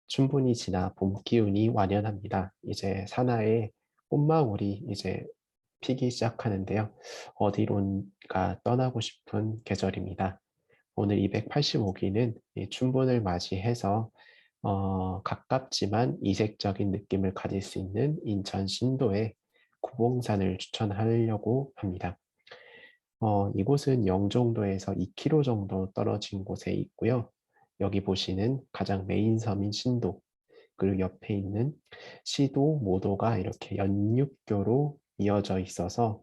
춘분이 지나 봄 기운이 완연합니다. 이제 사나의 꽃망울이 이제 피기 시작하는데요. 어디론가 떠나고 싶은 계절입니다. 오늘 285기는 춘분을 맞이해서 가깝지만 이색적인 느낌을 가질 수 있는 인천 신도의 구봉산을 추천하려고 합니다. 이곳은 영종도에서 2km 정도 떨어진 곳에 있고요. 여기 보시는 가장 메인 섬인 신도, 그리고 옆에 있는 시도, 모도가 이렇게 연육교로 이어져 있어서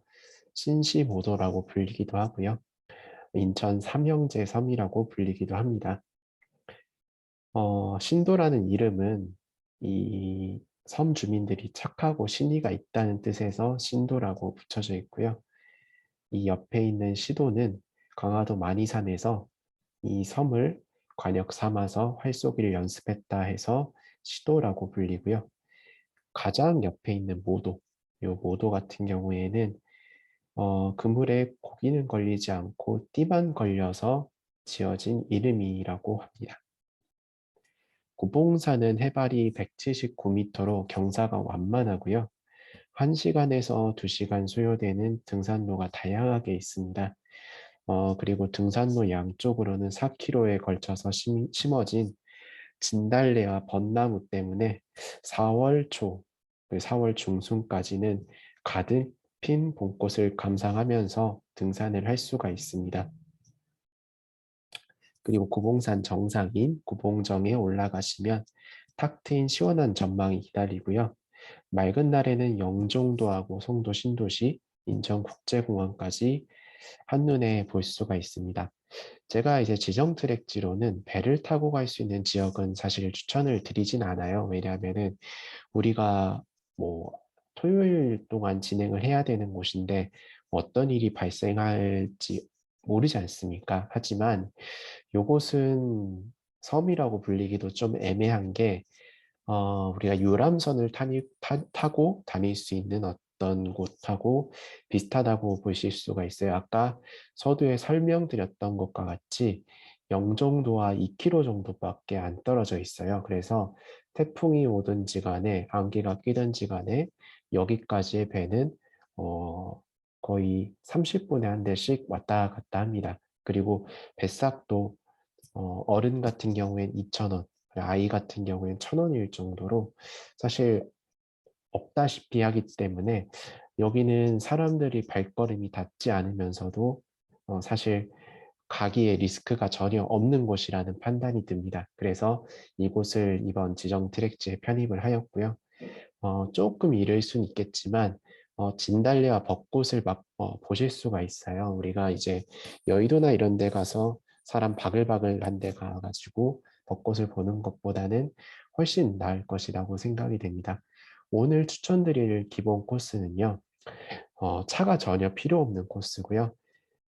신시모도라고 불리기도 하고요. 인천 삼형제 섬이라고 불리기도 합니다. 신도라는 이름은 이 섬 주민들이 착하고 신의가 있다는 뜻에서 신도라고 붙여져 있고요. 이 옆에 있는 시도는 강화도 만이산에서 이 섬을 관역 삼아서 활쏘기를 연습했다 해서 시도라고 불리고요. 가장 옆에 있는 모도, 이 모도 같은 경우에는 그물에 고기는 걸리지 않고 띠만 걸려서 지어진 이름이라고 합니다. 구봉산은 해발이 179m로 경사가 완만하고요. 1시간에서 2시간 소요되는 등산로가 다양하게 있습니다. 그리고 등산로 양쪽으로는 4km에 걸쳐서 심어진 진달래와 벚나무 때문에 4월 초, 4월 중순까지는 가득 핀 봄꽃을 감상하면서 등산을 할 수가 있습니다. 그리고 구봉산 정상인 구봉정에 올라가시면 탁 트인 시원한 전망이 기다리고요. 맑은 날에는 영종도하고 송도 신도시, 인천국제공원까지 한눈에 볼 수가 있습니다. 제가 이제 지정 트랙지로는 배를 타고 갈 수 있는 지역은 사실 추천을 드리진 않아요. 왜냐하면은 우리가 뭐 토요일 동안 진행을 해야 되는 곳인데 어떤 일이 발생할지 모르지 않습니까? 하지만 요곳은 섬이라고 불리기도 좀 애매한 게 우리가 유람선을 타고 다닐 수 있는 어떤 곳하고 비슷하다고 보실 수가 있어요. 아까 서두에 설명드렸던 것과 같이 영종도와 2km 정도밖에 안 떨어져 있어요. 그래서 태풍이 오든지 간에 안개가 끼든지 간에 여기까지의 배는 어, 거의 30분에 한 대씩 왔다 갔다 합니다. 그리고 뱃삭도 어른 같은 경우엔 2,000원, 아이 같은 경우엔 1,000원일 정도로 사실 없다시피 하기 때문에 여기는 사람들이 발걸음이 닿지 않으면서도 사실 가기에 리스크가 전혀 없는 곳이라는 판단이 듭니다. 그래서 이곳을 이번 지정 트랙지에 편입을 하였고요. 조금 이를 수는 있겠지만 진달래와 벚꽃을 보실 수가 있어요. 우리가 이제 여의도나 이런 데 가서 사람 바글바글한 데 가가지고 벚꽃을 보는 것보다는 훨씬 나을 것이라고 생각이 됩니다. 오늘 추천드릴 기본 코스는요. 차가 전혀 필요 없는 코스고요.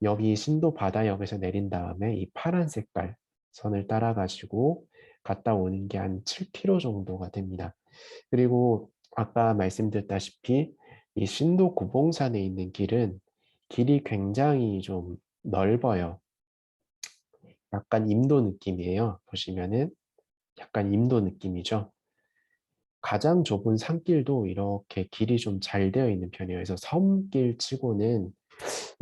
여기 신도 바다역에서 내린 다음에 이 파란 색깔 선을 따라가지고 갔다 오는 게 한 7km 정도가 됩니다. 그리고 아까 말씀드렸다시피 이 신도 구봉산에 있는 길은 길이 굉장히 좀 넓어요. 약간 임도 느낌이에요. 보시면은 약간 임도 느낌이죠. 가장 좁은 산길도 이렇게 길이 좀 잘 되어 있는 편이에요. 그래서 섬길 치고는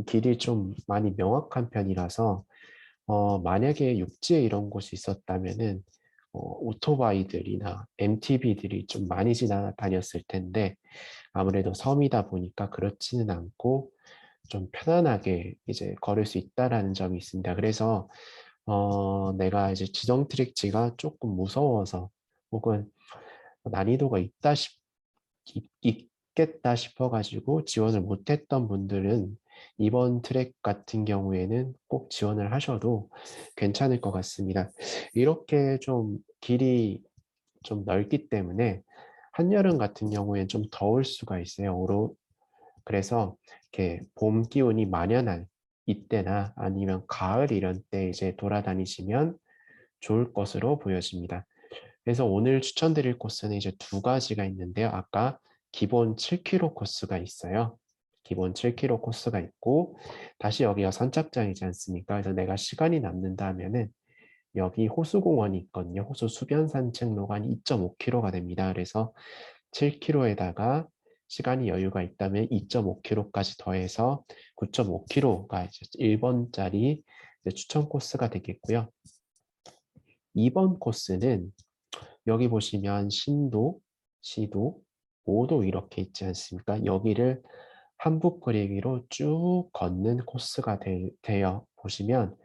길이 좀 많이 명확한 편이라서 만약에 육지에 이런 곳이 있었다면은 오토바이들이나 MTB들이 좀 많이 지나다녔을 텐데 아무래도 섬이다 보니까 그렇지는 않고 좀 편안하게 이제 걸을 수 있다라는 점이 있습니다. 그래서 내가 이제 지정 트랙지가 조금 무서워서 혹은 난이도가 있겠다 싶어가지고 지원을 못했던 분들은 이번 트랙 같은 경우에는 꼭 지원을 하셔도 괜찮을 것 같습니다. 이렇게 좀 길이 좀 넓기 때문에 한여름 같은 경우에는 좀 더울 수가 있어요. 그래서 이렇게 봄 기온이 만연한 이때나 아니면 가을 이런 때 이제 돌아다니시면 좋을 것으로 보여집니다. 그래서 오늘 추천드릴 코스는 이제 두 가지가 있는데요. 아까 기본 7km 코스가 있어요. 기본 7km 코스가 있고 다시 여기가 선착장이지 않습니까? 그래서 내가 시간이 남는다 하면은 여기 호수공원이 있거든요. 호수 수변 산책로가 한 2.5km가 됩니다. 그래서 7km에다가 시간이 여유가 있다면 2.5km까지 더해서 9.5km가 이제 1번짜리 추천 코스가 되겠고요. 2번 코스는 여기 보시면 신도, 시도, 모도 이렇게 있지 않습니까? 여기를 한북 그리기로 쭉 걷는 코스가 되어 보시면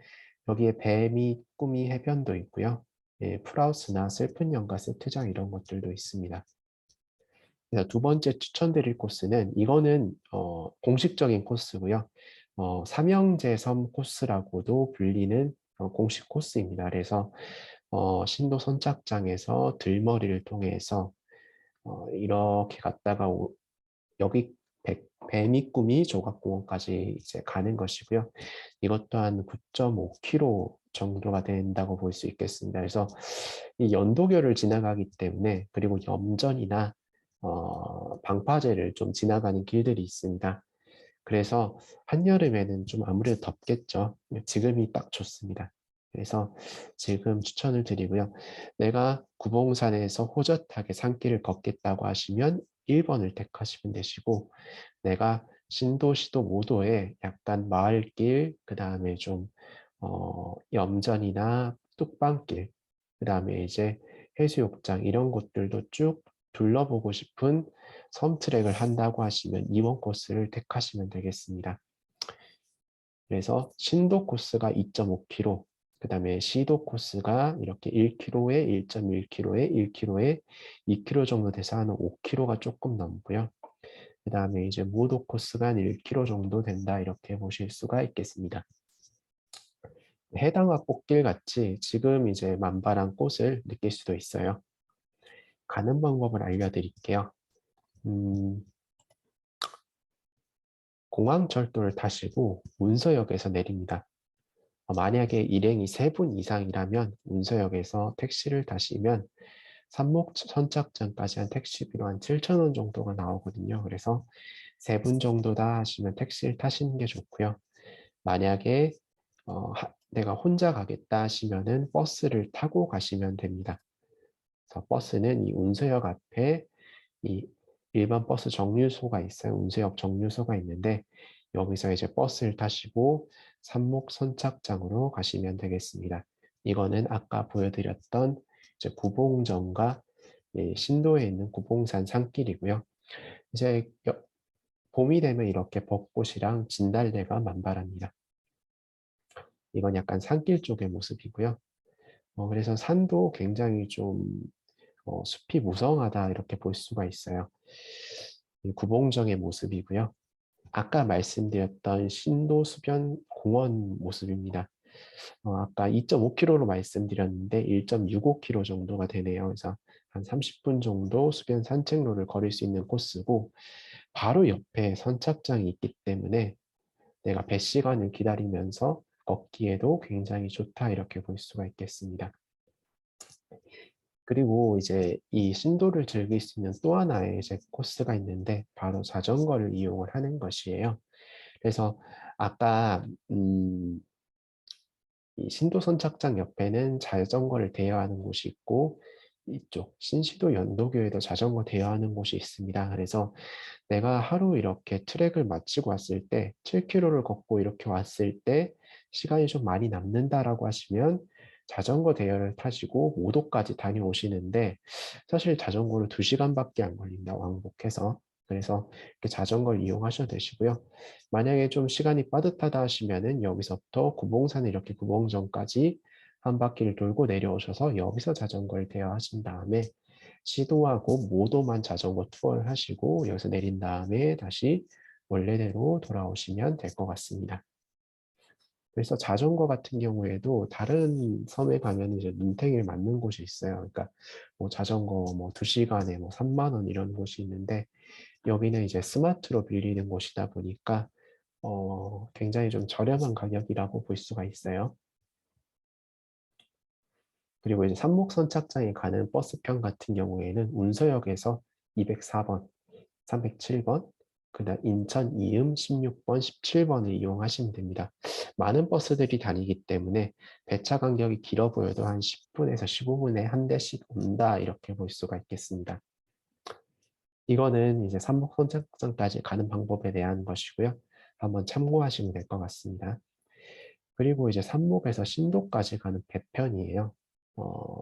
여기에 뱀이 꿈이 해변도 있고요. 예, 풀하우스나 슬픈 연가 세트장 이런 것들도 있습니다. 그래서 두 번째 추천드릴 코스는 이거는 공식적인 코스고요. 삼형제섬 코스라고도 불리는 공식 코스입니다. 그래서 신도 선착장에서 들머리를 통해서 이렇게 갔다가 여기 뱀이꿈이 조각공원까지 이제 가는 것이고요. 이것 또한 9.5km 정도가 된다고 볼 수 있겠습니다. 그래서 이 연도교를 지나가기 때문에 그리고 염전이나 방파제를 좀 지나가는 길들이 있습니다. 그래서 한여름에는 좀 아무래도 덥겠죠. 지금이 딱 좋습니다. 그래서 지금 추천을 드리고요. 내가 구봉산에서 호젓하게 산길을 걷겠다고 하시면 1번을 택하시면 되시고, 내가 신도, 시도, 모도에 약간 마을길, 그 다음에 좀 염전이나 뚝방길, 그 다음에 이제 해수욕장 이런 곳들도 쭉 둘러보고 싶은 섬 트랙을 한다고 하시면 2번 코스를 택하시면 되겠습니다. 그래서 신도 코스가 2.5km, 그 다음에 시도 코스가 이렇게 1km에 1.1km에 1km에 2km 정도 돼서 한 5km가 조금 넘고요. 그 다음에 이제 모도 코스가 한 1km 정도 된다 이렇게 보실 수가 있겠습니다. 해당화 꽃길 같이 지금 이제 만발한 꽃을 느낄 수도 있어요. 가는 방법을 알려드릴게요. 공항철도를 타시고 운서역에서 내립니다. 만약에 일행이 3분 이상이라면 운서역에서 택시를 타시면 삼목 선착장까지 한 택시비로 한 7,000원 정도가 나오거든요. 그래서 3분 정도다 하시면 택시를 타시는 게 좋고요. 만약에 내가 혼자 가겠다 하시면은 버스를 타고 가시면 됩니다. 그래서 버스는 이 운서역 앞에 이 일반 버스 정류소가 있어요. 운수역 정류소가 있는데 여기서 이제 버스를 타시고 삼목 선착장으로 가시면 되겠습니다. 이거는 아까 보여드렸던 이제 구봉정과 신도에 있는 구봉산 산길이고요. 이제 봄이 되면 이렇게 벚꽃이랑 진달래가 만발합니다. 이건 약간 산길 쪽의 모습이고요. 그래서 산도 굉장히 좀 숲이 무성하다 이렇게 볼 수가 있어요. 구봉정의 모습이고요. 아까 말씀드렸던 신도수변 공원 모습입니다. 아까 2.5km로 말씀드렸는데 1.65km 정도가 되네요. 그래서 한 30분 정도 수변 산책로를 걸을 수 있는 코스고 바로 옆에 선착장이 있기 때문에 내가 배 시간을 기다리면서 걷기에도 굉장히 좋다 이렇게 볼 수가 있겠습니다. 그리고 이제 이 신도를 즐길 수 있는 또 하나의 이제 코스가 있는데 바로 자전거를 이용을 하는 것이에요. 그래서 아까 이 신도 선착장 옆에는 자전거를 대여하는 곳이 있고 이쪽 신시도 연도교에도 자전거 대여하는 곳이 있습니다. 그래서 내가 하루 이렇게 트랙을 마치고 왔을 때 7km를 걷고 이렇게 왔을 때 시간이 좀 많이 남는다라고 하시면 자전거 대여를 타시고 모도까지 다녀오시는데 사실 자전거로 2시간밖에 안 걸립니다. 왕복해서. 그래서 이렇게 자전거를 이용하셔도 되시고요. 만약에 좀 시간이 빠듯하다 하시면은 여기서부터 구봉산에 이렇게 구봉정까지 한 바퀴를 돌고 내려오셔서 여기서 자전거를 대여하신 다음에 시도하고 모도만 자전거 투어를 하시고 여기서 내린 다음에 다시 원래대로 돌아오시면 될 것 같습니다. 그래서 자전거 같은 경우에도 다른 섬에 가면 이제 눈탱이를 맞는 곳이 있어요. 그러니까 뭐 자전거 뭐 2시간에 뭐 3만 원 이런 곳이 있는데 여기는 이제 스마트로 빌리는 곳이다 보니까 굉장히 좀 저렴한 가격이라고 볼 수가 있어요. 그리고 이제 삼목선착장에 가는 버스편 같은 경우에는 운서역에서 204번, 307번, 그다음 인천 이음 16번, 17번을 이용하시면 됩니다. 많은 버스들이 다니기 때문에 배차 간격이 길어 보여도 한 10분에서 15분에 한 대씩 온다 이렇게 볼 수가 있겠습니다. 이거는 이제 삼목 선착장까지 가는 방법에 대한 것이고요. 한번 참고하시면 될 것 같습니다. 그리고 이제 삼목에서 신도까지 가는 배편이에요.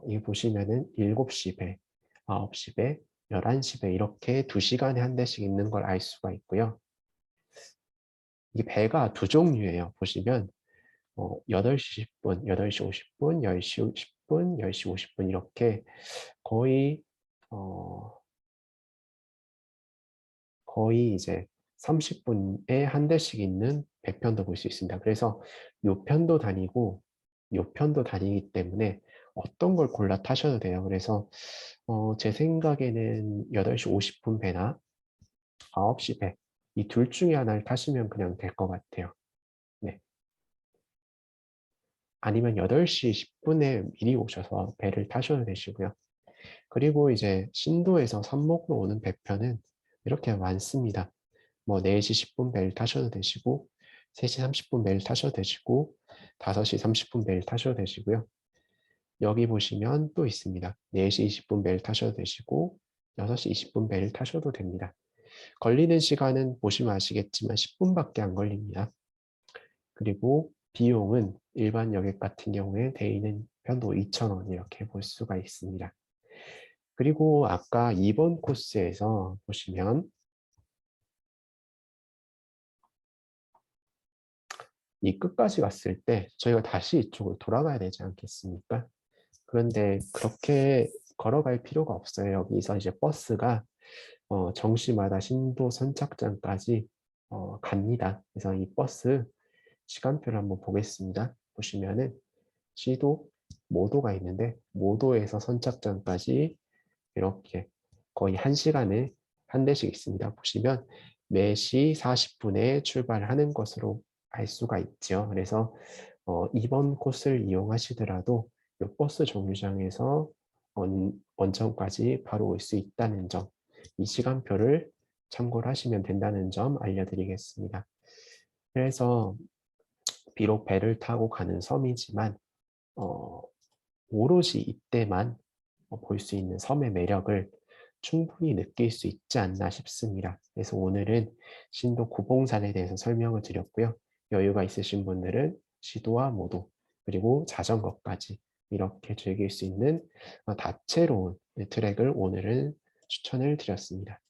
이 보시면은 7시 배, 9시 배, 11시 배 이렇게 2시간에 한 대씩 있는 걸 알 수가 있고요. 이 배가 두 종류예요. 보시면 8시 10분, 8시 50분, 10시 10분, 10시 50분 이렇게 거의 어, 거의 이제 30분에 한 대씩 있는 배편도 볼 수 있습니다. 그래서 요 편도 다니고 요 편도 다니기 때문에 어떤 걸 골라 타셔도 돼요. 그래서 제 생각에는 8시 50분 배나 9시 배, 이 둘 중에 하나를 타시면 그냥 될 것 같아요. 네. 아니면 8시 10분에 미리 오셔서 배를 타셔도 되시고요. 그리고 이제 신도에서 삼목으로 오는 배편은 이렇게 많습니다. 뭐 4시 10분 배를 타셔도 되시고 3시 30분 배를 타셔도 되시고 5시 30분 배를 타셔도 되시고요. 여기 보시면 또 있습니다. 4시 20분 배를 타셔도 되시고 6시 20분 배를 타셔도 됩니다. 걸리는 시간은 보시면 아시겠지만 10분밖에 안 걸립니다. 그리고 비용은 일반 여객 같은 경우에 대인은 편도 2,000원 이렇게 볼 수가 있습니다. 그리고 아까 2번 코스에서 보시면 이 끝까지 갔을 때 저희가 다시 이쪽으로 돌아가야 되지 않겠습니까? 그런데 그렇게 걸어갈 필요가 없어요. 여기서 이제 버스가 정시마다 신도 선착장까지 갑니다. 그래서 이 버스 시간표를 한번 보겠습니다. 보시면은 시도 모도가 있는데 모도에서 선착장까지 이렇게 거의 1시간에 한 대씩 있습니다. 보시면 4시 40분에 출발하는 것으로 알 수가 있죠. 그래서 이번 코스를 이용하시더라도 이 버스 정류장에서 원청까지 바로 올 수 있다는 점, 이 시간표를 참고를 하시면 된다는 점 알려드리겠습니다. 그래서 비록 배를 타고 가는 섬이지만 어, 오롯이 이때만 볼 수 있는 섬의 매력을 충분히 느낄 수 있지 않나 싶습니다. 그래서 오늘은 신도 구봉산에 대해서 설명을 드렸고요. 여유가 있으신 분들은 시도와 모도 그리고 자전거까지 이렇게 즐길 수 있는 다채로운 트랙을 오늘은 추천을 드렸습니다.